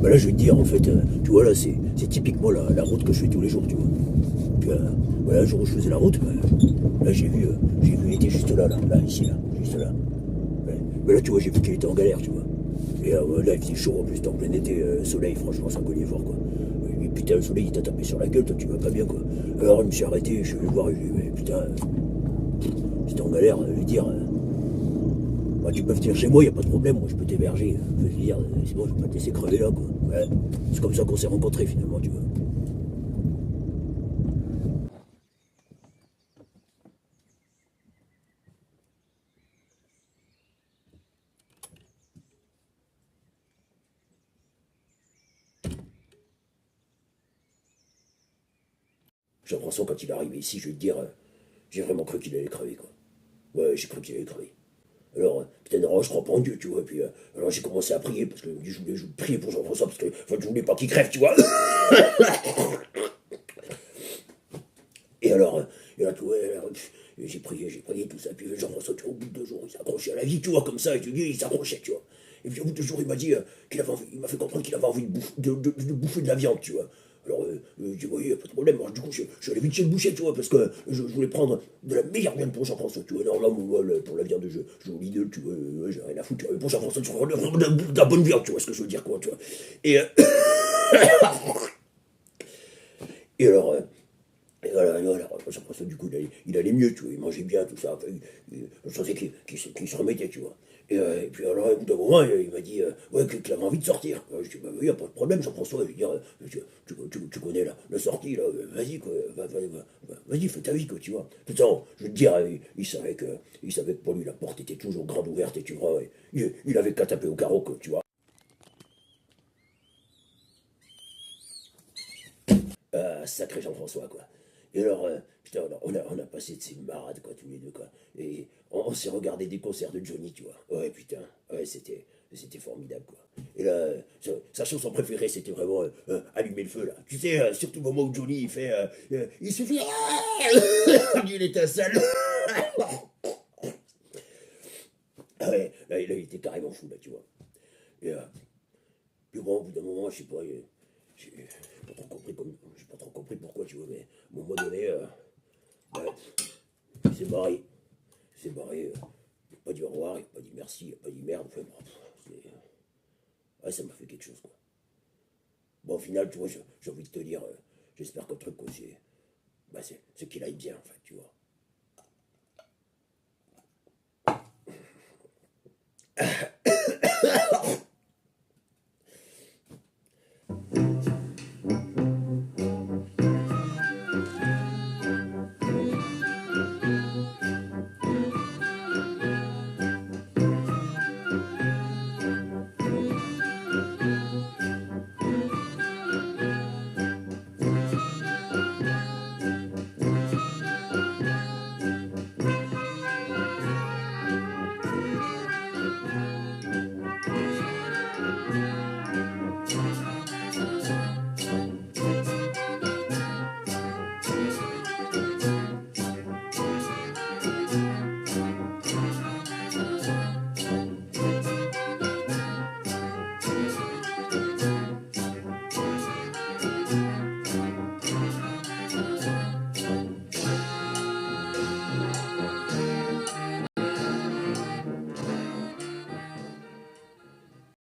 Bah là, je vais te dire, en fait, tu vois, là, c'est typiquement la route que je fais tous les jours, tu vois. Puis, voilà, le jour où je faisais la route, bah, là, j'ai vu, il était juste là, ici, là, juste là. Ouais. Mais là, tu vois, j'ai vu qu'il était en galère, tu vois. Et là, il faisait chaud, en plus, t'es en plein été, soleil, franchement, ça cognait fort, quoi. Et putain, le soleil, il t'a tapé sur la gueule, toi, tu vas pas bien, quoi. Alors, je me suis arrêté, je suis venu voir, je lui ai dit, mais putain, j'étais en galère, je veux dire, bah, tu peux venir chez moi, y a pas de problème, moi, je peux t'héberger. Je veux dire, c'est bon, je vais pas te laisser crever là, quoi. Ouais. C'est comme ça qu'on s'est rencontrés, finalement, tu vois. Jean-François, quand il est arrivé ici, je vais te dire, j'ai vraiment cru qu'il allait crever, quoi. Ouais, j'ai cru qu'il allait crever. Alors, putain, non, je crois pas en Dieu, tu vois. Puis, alors j'ai commencé à prier, parce que je voulais prier pour Jean-François, parce que enfin, je voulais pas qu'il crève, tu vois. Et alors, et là, tu vois, j'ai prié, tout ça. Puis Jean-François, tu vois, au bout de 2 jours, il s'est accroché à la vie, tu vois, comme ça, et tu dis, il s'accrochait, tu vois. Et puis au bout de 2 jours, il m'a dit il m'a fait comprendre qu'il avait envie de bouffer de la viande, tu vois. Alors, je dis, oui, pas de problème. Alors, du coup, je suis allé vite chez le boucher, tu vois, parce que je voulais prendre de la meilleure viande pour Jean-François, tu vois. Non, là, moi, pour la viande, je au Lidl, tu vois, j'ai rien à foutre, tu vois. Mais pour Jean-François, tu vois, de la bonne viande, tu vois ce que je veux dire, quoi, tu vois. Et, et alors, et voilà, Jean-François, du coup, il allait mieux, tu vois, il mangeait bien, tout ça. Enfin, je sentais qu'il se remettait, tu vois. Et puis alors, au bout d'un moment, il m'a dit ouais, qu'il avait envie de sortir. Je dis bah oui, y a pas de problème, Jean-François. Je veux dire, tu connais la sortie, là, vas-y, quoi, vas-y, fais ta vie, quoi, tu vois. De toute façon, je veux te dire, il savait que pour lui, la porte était toujours grande ouverte, et tu vois, il avait qu'à taper au carreau, quoi, tu vois. Sacré Jean-François, quoi. Et alors, putain, on a passé de ces marades, quoi, tous les deux, quoi. Et on s'est regardé des concerts de Johnny, tu vois. Ouais, putain, ouais, c'était formidable, quoi. Et là, sa chanson préférée, c'était vraiment Allumer le feu, là. Tu sais, surtout au moment où Johnny, il fait. Il suffit. Il étincelle. Ah ouais, là, il était carrément fou, là, tu vois. Et puis bon, au bout d'un moment, je sais pas, j'ai pas trop compris j'ai pas trop compris pourquoi, tu vois, mais à un moment donné, bah, il s'est barré. Il s'est barré. Il n'a pas dit au revoir, il n'a pas dit merci, il n'a pas dit merde. Enfin, bon, ouais, ça m'a fait quelque chose, quoi. Bon, au final, tu vois, j'ai envie de te dire, j'espère qu'un truc, quoi, c'est qu'il aille bien, en fait, tu vois.